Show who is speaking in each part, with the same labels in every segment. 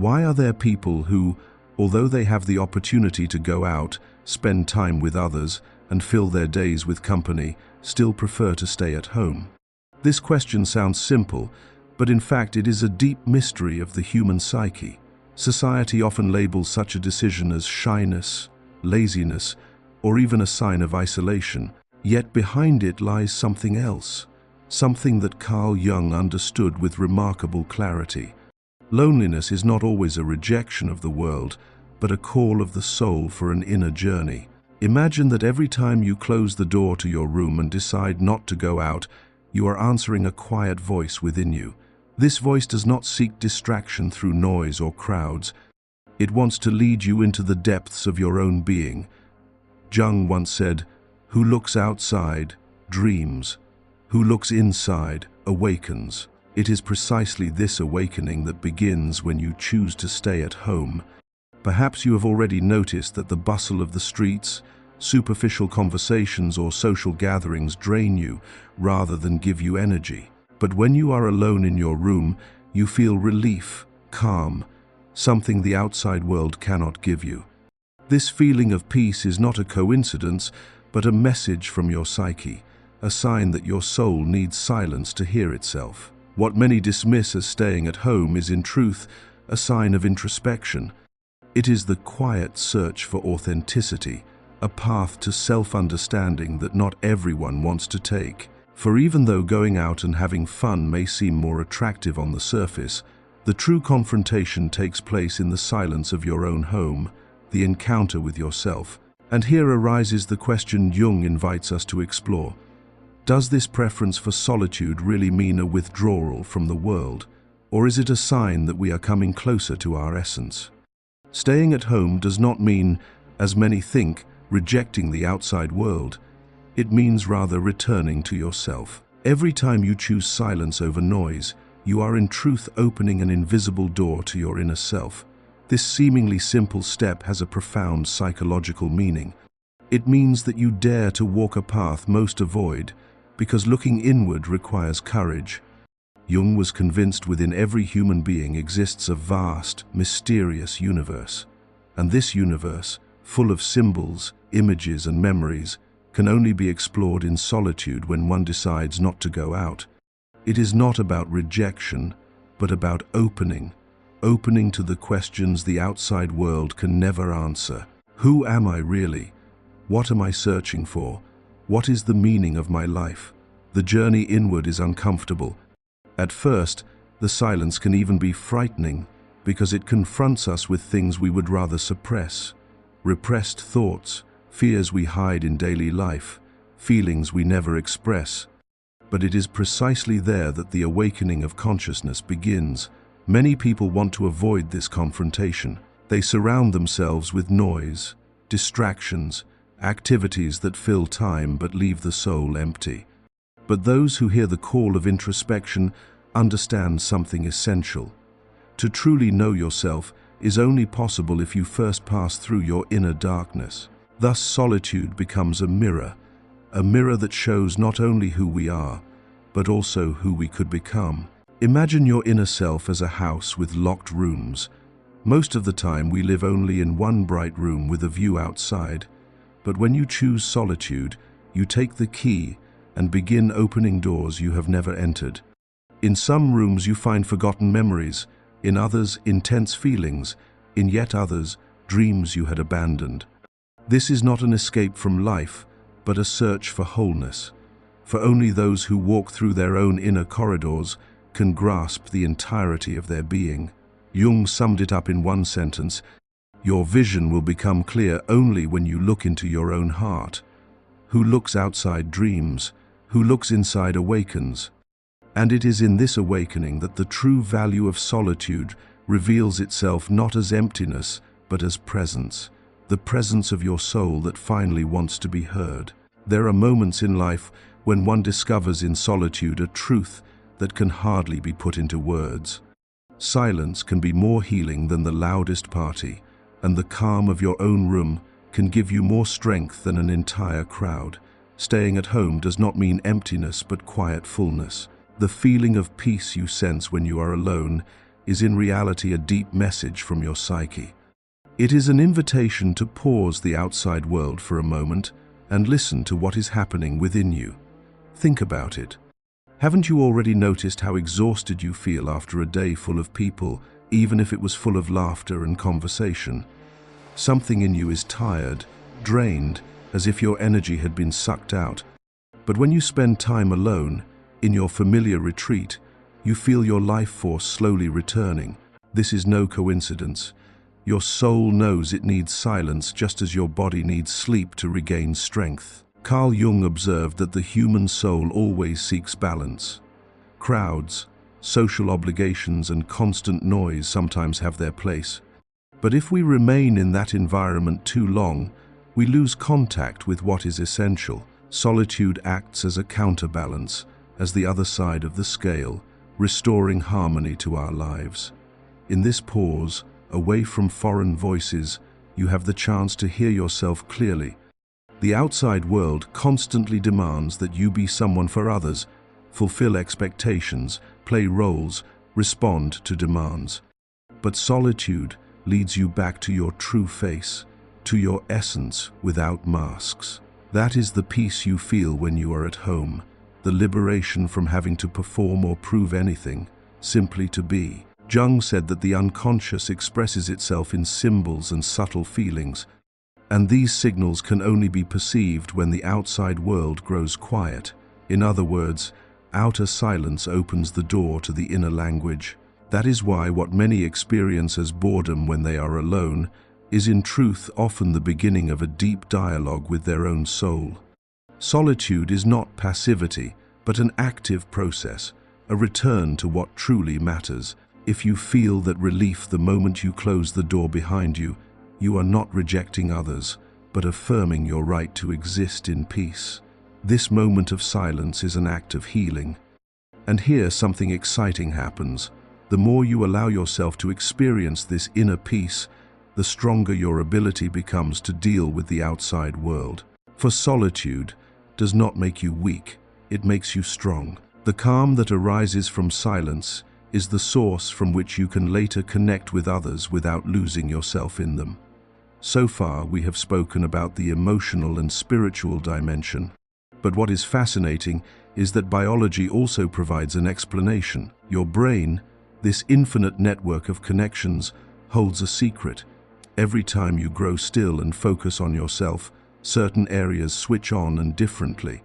Speaker 1: Why are there people who, although they have the opportunity to go out, spend time with others, and fill their days with company, still prefer to stay at home? This question sounds simple, but in fact it is a deep mystery of the human psyche. Society often labels such a decision as shyness, laziness, or even a sign of isolation, yet behind it lies something else, something that CARL Jung understood with remarkable clarity. Loneliness is not always a rejection of the world, but a call of the soul for an inner journey. Imagine that every time you close the door to your room and decide not to go out, you are answering a quiet voice within you. This voice does not seek distraction through noise or crowds. It wants to lead you into the depths of your own being. Jung once said, "Who looks outside, dreams. Who looks inside, awakens." It is precisely this awakening that begins when you choose to stay at home. Perhaps you have already noticed that the bustle of the streets, superficial conversations or social gatherings drain you rather than give you energy. But when you are alone in your room, you feel relief, calm, something the outside world cannot give you. This feeling of peace is not a coincidence, but a message from your psyche, a sign that your soul needs silence to hear itself. What many dismiss as staying at home is in truth a sign of introspection. It is the quiet search for authenticity, a path to self-understanding that not everyone wants to take. For even though going out and having fun may seem more attractive on the surface, the true confrontation takes place in the silence of your own home, the encounter with yourself. And here arises the question Jung invites us to explore. Does this preference for solitude really mean a withdrawal from the world, or is it a sign that we are coming closer to our essence? Staying at home does not mean, as many think, rejecting the outside world. It means rather returning to yourself. Every time you choose silence over noise, you are in truth opening an invisible door to your inner self. This seemingly simple step has a profound psychological meaning. It means that you dare to walk a path most avoid, because looking inward requires courage. Jung was convinced within every human being exists a vast, mysterious universe. And this universe, full of symbols, images, and memories, can only be explored in solitude when one decides not to go out. It is not about rejection, but about opening to the questions the outside world can never answer. Who am I really? What am I searching for? What is the meaning of my life? The journey inward is uncomfortable. At first, the silence can even be frightening because it confronts us with things we would rather suppress. Repressed thoughts, fears we hide in daily life, feelings we never express. But it is precisely there that the awakening of consciousness begins. Many people want to avoid this confrontation. They surround themselves with noise, distractions, activities that fill time but leave the soul empty. But those who hear the call of introspection understand something essential. To truly know yourself is only possible if you first pass through your inner darkness. Thus solitude becomes a mirror that shows not only who we are, but also who we could become. Imagine your inner self as a house with locked rooms. Most of the time we live only in one bright room with a view outside. But when you choose solitude, you take the key and begin opening doors you have never entered. In some rooms you find forgotten memories, in others intense feelings, in yet others dreams you had abandoned. This is not an escape from life, but a search for wholeness. For only those who walk through their own inner corridors can grasp the entirety of their being. Jung summed it up in one sentence: your vision will become clear only when you look into your own heart. Who looks outside dreams, who looks inside awakens. And it is in this awakening that the true value of solitude reveals itself not as emptiness, but as presence. The presence of your soul that finally wants to be heard. There are moments in life when one discovers in solitude a truth that can hardly be put into words. Silence can be more healing than the loudest party, and the calm of your own room can give you more strength than an entire crowd. Staying at home does not mean emptiness but quiet fullness. The feeling of peace you sense when you are alone is in reality a deep message from your psyche. It is an invitation to pause the outside world for a moment and listen to what is happening within you. Think about it. Haven't you already noticed how exhausted you feel after a day full of people, even if it was full of laughter and conversation? Something in you is tired, drained, as if your energy had been sucked out. But when you spend time alone, in your familiar retreat, you feel your life force slowly returning. This is no coincidence. Your soul knows it needs silence just as your body needs sleep to regain strength. CARL Jung observed that the human soul always seeks balance. Crowds, social obligations, and constant noise sometimes have their place. But if we remain in that environment too long, we lose contact with what is essential. Solitude acts as a counterbalance, as the other side of the scale, restoring harmony to our lives. In this pause, away from foreign voices, you have the chance to hear yourself clearly. The outside world constantly demands that you be someone for others, fulfill expectations, play roles, respond to demands. But solitude leads you back to your true face, to your essence without masks. That is the peace you feel when you are at home, the liberation from having to perform or prove anything, simply to be. Jung said that the unconscious expresses itself in symbols and subtle feelings, and these signals can only be perceived when the outside world grows quiet. In other words, outer silence opens the door to the inner language. That is why what many experience as boredom when they are alone is in truth often the beginning of a deep dialogue with their own soul. Solitude is not passivity, but an active process, a return to what truly matters. If you feel that relief the moment you close the door behind you, you are not rejecting others, but affirming your right to exist in peace. This moment of silence is an act of healing. And here something exciting happens. The more you allow yourself to experience this inner peace, the stronger your ability becomes to deal with the outside world. For solitude does not make you weak, it makes you strong. The calm that arises from silence is the source from which you can later connect with others without losing yourself in them. So far, we have spoken about the emotional and spiritual dimension. But what is fascinating is that biology also provides an explanation. Your brain, this infinite network of connections, holds a secret. Every time you grow still and focus on yourself, certain areas switch on and differently.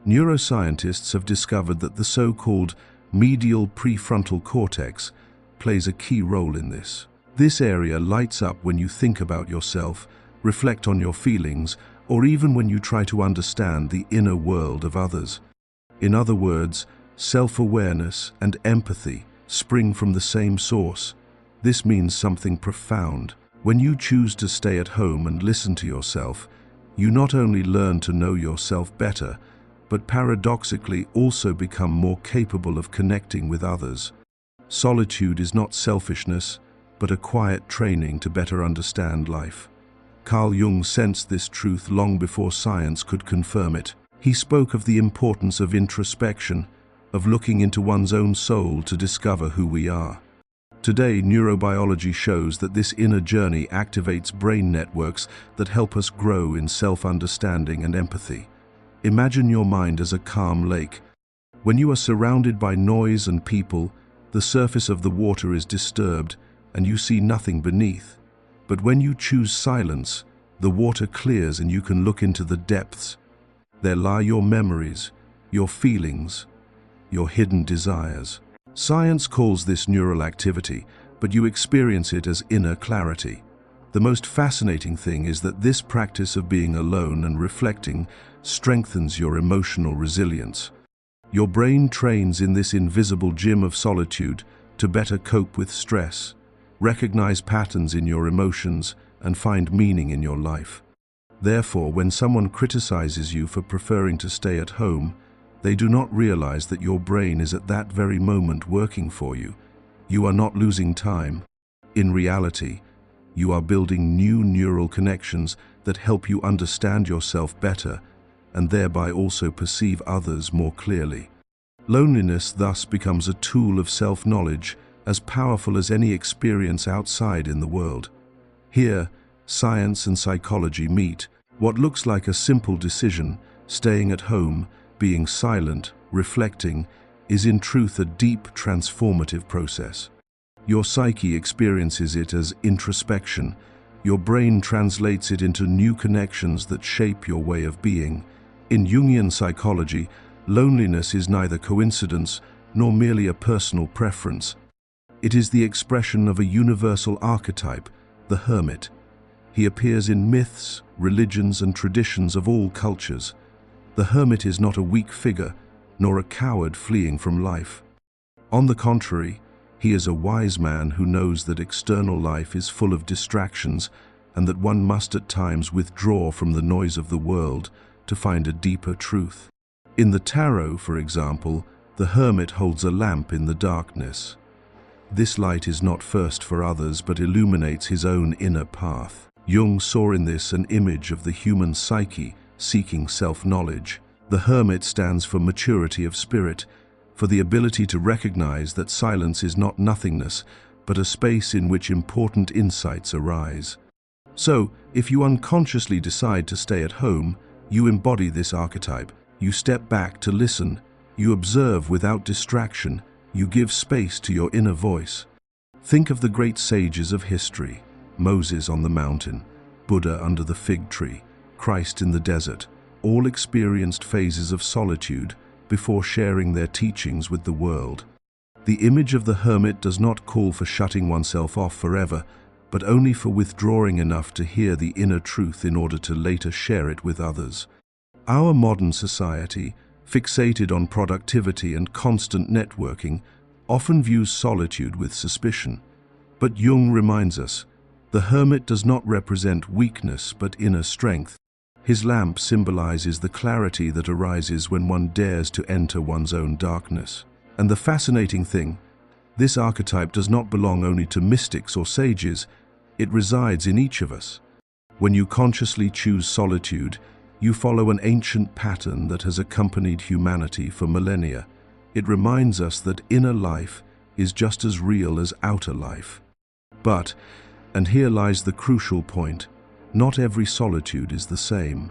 Speaker 1: Neuroscientists have discovered that the so-called medial prefrontal cortex plays a key role in this. This area lights up when you think about yourself, reflect on your feelings, or even when you try to understand the inner world of others. In other words, self-awareness and empathy spring from the same source. This means something profound. When you choose to stay at home and listen to yourself, you not only learn to know yourself better, but paradoxically also become more capable of connecting with others. Solitude is not selfishness, but a quiet training to better understand life. CARL Jung sensed this truth long before science could confirm it. He spoke of the importance of introspection, of looking into one's own soul to discover who we are. Today, neurobiology shows that this inner journey activates brain networks that help us grow in self-understanding and empathy. Imagine your mind as a calm lake. When you are surrounded by noise and people, the surface of the water is disturbed and you see nothing beneath. But when you choose silence, the water clears and you can look into the depths. There lie your memories, your feelings, your hidden desires. Science calls this neural activity, but you experience it as inner clarity. The most fascinating thing is that this practice of being alone and reflecting strengthens your emotional resilience. Your brain trains in this invisible gym of solitude to better cope with stress, recognize patterns in your emotions, and find meaning in your life. Therefore, when someone criticizes you for preferring to stay at home, they do not realize that your brain is at that very moment working for you. You are not losing time. In reality, you are building new neural connections that help you understand yourself better and thereby also perceive others more clearly. Loneliness thus becomes a tool of self-knowledge as powerful as any experience outside in the world. Here, science and psychology meet. What looks like a simple decision, staying at home, being silent, reflecting, is in truth a deep, transformative process. Your psyche experiences it as introspection. Your brain translates it into new connections that shape your way of being. In Jungian psychology, loneliness is neither coincidence nor merely a personal preference. It is the expression of a universal archetype, the hermit. He appears in myths, religions, and traditions of all cultures. The hermit is not a weak figure, nor a coward fleeing from life. On the contrary, he is a wise man who knows that external life is full of distractions and that one must at times withdraw from the noise of the world to find a deeper truth. In the tarot, for example, the hermit holds a lamp in the darkness. This light is not first for others but illuminates his own inner path. Jung saw in this an image of the human psyche seeking self-knowledge. The hermit stands for maturity of spirit, for the ability to recognize that silence is not nothingness, but a space in which important insights arise. So, if you unconsciously decide to stay at home, you embody this archetype. You step back to listen, you observe without distraction, you give space to your inner voice. Think of the great sages of history: Moses on the mountain, Buddha under the fig tree, Christ in the desert. All experienced phases of solitude before sharing their teachings with the world. The image of the hermit does not call for shutting oneself off forever, but only for withdrawing enough to hear the inner truth in order to later share it with others. Our modern society, fixated on productivity and constant networking, often views solitude with suspicion. But Jung reminds us, the hermit does not represent weakness but inner strength. His lamp symbolizes the clarity that arises when one dares to enter one's own darkness. And the fascinating thing, this archetype does not belong only to mystics or sages, it resides in each of us. When you consciously choose solitude, you follow an ancient pattern that has accompanied humanity for millennia. It reminds us that inner life is just as real as outer life. But, and here lies the crucial point, not every solitude is the same.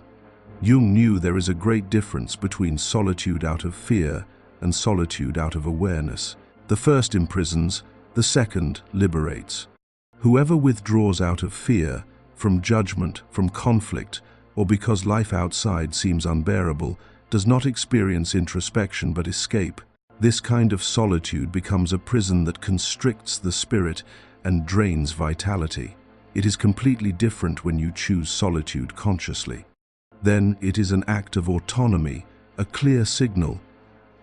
Speaker 1: Jung knew there is a great difference between solitude out of fear and solitude out of awareness. The first imprisons, the second liberates. Whoever withdraws out of fear, from judgment, from conflict, or because life outside seems unbearable, does not experience introspection but escape. This kind of solitude becomes a prison that constricts the spirit and drains vitality. It is completely different when you choose solitude consciously. Then it is an act of autonomy, a clear signal.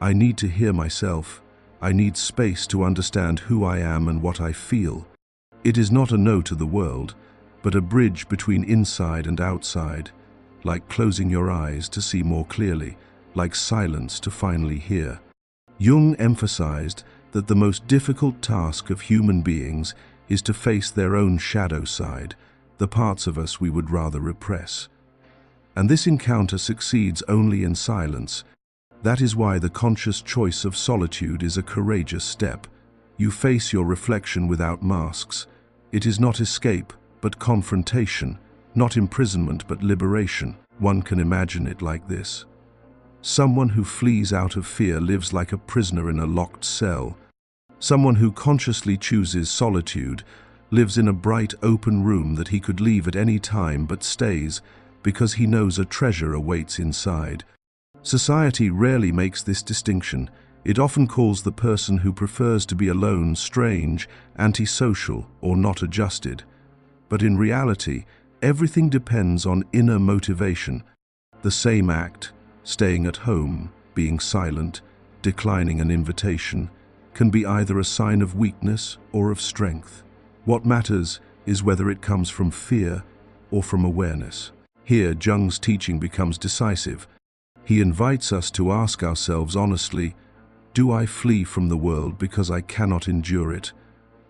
Speaker 1: I need to hear myself. I need space to understand who I am and what I feel. It is not a no to the world, but a bridge between inside and outside, like closing your eyes to see more clearly, like silence to finally hear. Jung emphasized that the most difficult task of human beings is to face their own shadow side, the parts of us we would rather repress. And this encounter succeeds only in silence. That is why the conscious choice of solitude is a courageous step. You face your reflection without masks. It is not escape, but confrontation, not imprisonment, but liberation. One can imagine it like this. Someone who flees out of fear lives like a prisoner in a locked cell. Someone who consciously chooses solitude lives in a bright, open room that he could leave at any time but stays because he knows a treasure awaits inside. Society rarely makes this distinction. It often calls the person who prefers to be alone strange, antisocial, or not adjusted. But in reality, everything depends on inner motivation. The same act, staying at home, being silent, declining an invitation, can be either a sign of weakness or of strength. What matters is whether it comes from fear or from awareness. Here, Jung's teaching becomes decisive. He invites us to ask ourselves honestly, do I flee from the world because I cannot endure it?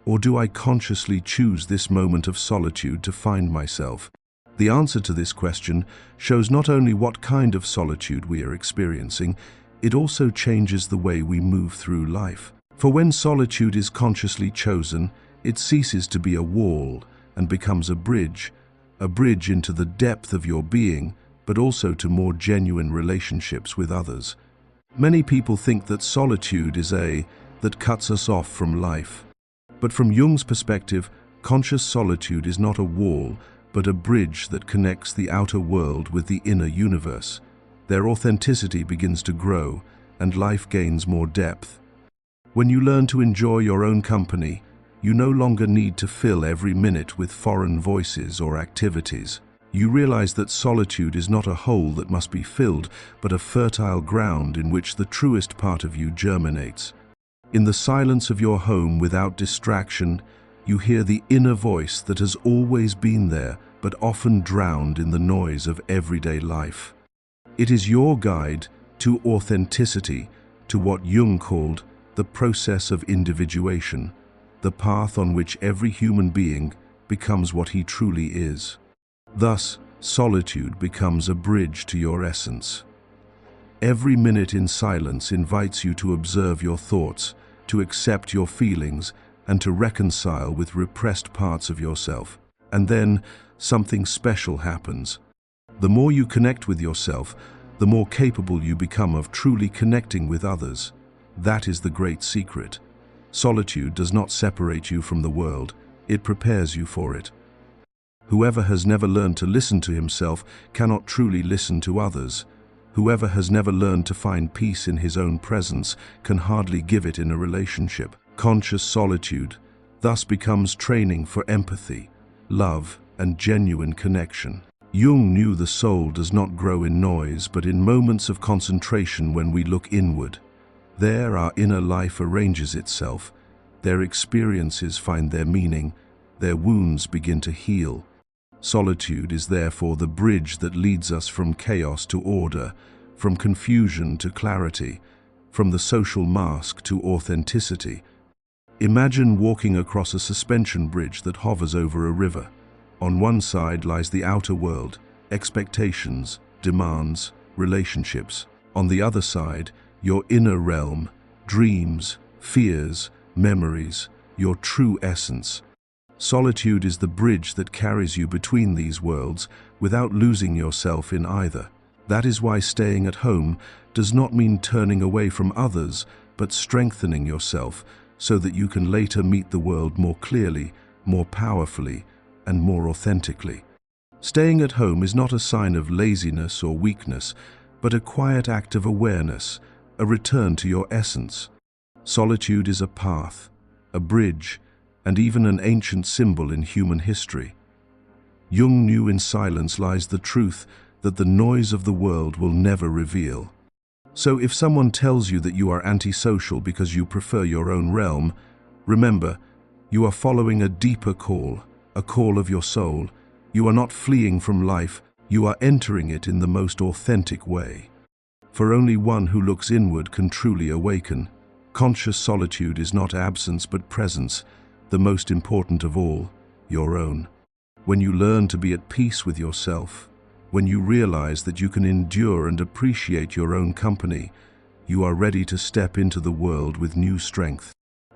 Speaker 1: Or do I consciously choose this moment of solitude to find myself? The answer to this question shows not only what kind of solitude we are experiencing, it also changes the way we move through life. For when solitude is consciously chosen, it ceases to be a wall and becomes a bridge into the depth of your being, but also to more genuine relationships with others. Many people think that solitude is that cuts us off from life. But from Jung's perspective, conscious solitude is not a wall, but a bridge that connects the outer world with the inner universe. Their authenticity begins to grow, and life gains more depth. When you learn to enjoy your own company, you no longer need to fill every minute with foreign voices or activities. You realize that solitude is not a hole that must be filled, but a fertile ground in which the truest part of you germinates. In the silence of your home without distraction, you hear the inner voice that has always been there, but often drowned in the noise of everyday life. It is your guide to authenticity, to what Jung called the process of individuation, the path on which every human being becomes what he truly is. Thus, solitude becomes a bridge to your essence. Every minute in silence invites you to observe your thoughts, to accept your feelings, and to reconcile with repressed parts of yourself. And then, something special happens. The more you connect with yourself, the more capable you become of truly connecting with others. That is the great secret. Solitude does not separate you from the world, it prepares you for it. Whoever has never learned to listen to himself cannot truly listen to others. Whoever has never learned to find peace in his own presence can hardly give it in a relationship. Conscious solitude thus becomes training for empathy, love, and genuine connection. Jung knew the soul does not grow in noise, but in moments of concentration when we look inward. There our inner life arranges itself, their experiences find their meaning, their wounds begin to heal. Solitude is therefore the bridge that leads us from chaos to order, from confusion to clarity, from the social mask to authenticity. Imagine walking across a suspension bridge that hovers over a river. On one side lies the outer world, expectations, demands, relationships. On the other side, your inner realm, dreams, fears, memories, your true essence. Solitude is the bridge that carries you between these worlds without losing yourself in either. That is why staying at home does not mean turning away from others, but strengthening yourself so that you can later meet the world more clearly, more powerfully, and more authentically. Staying at home is not a sign of laziness or weakness, but a quiet act of awareness, a return to your essence. Solitude is a path, a bridge, and even an ancient symbol in human history. Jung knew in silence lies the truth that the noise of the world will never reveal. So if someone tells you that you are antisocial because you prefer your own realm, remember, you are following a deeper call, a call of your soul. You are not fleeing from life, you are entering it in the most authentic way. For only one who looks inward can truly awaken. Conscious solitude is not absence but presence, the most important of all, your own. When you learn to be at peace with yourself, when you realize that you can endure and appreciate your own company, you are ready to step into the world with new strength.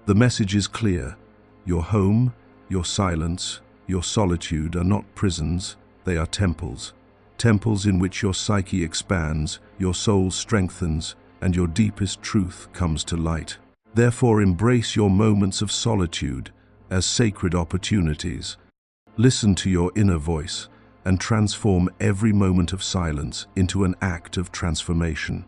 Speaker 1: The message is clear. Your home, your silence, your solitude are not prisons, they are temples. Temples in which your psyche expands, your soul strengthens, and your deepest truth comes to light. Therefore, embrace your moments of solitude as sacred opportunities. Listen to your inner voice and transform every moment of silence into an act of transformation.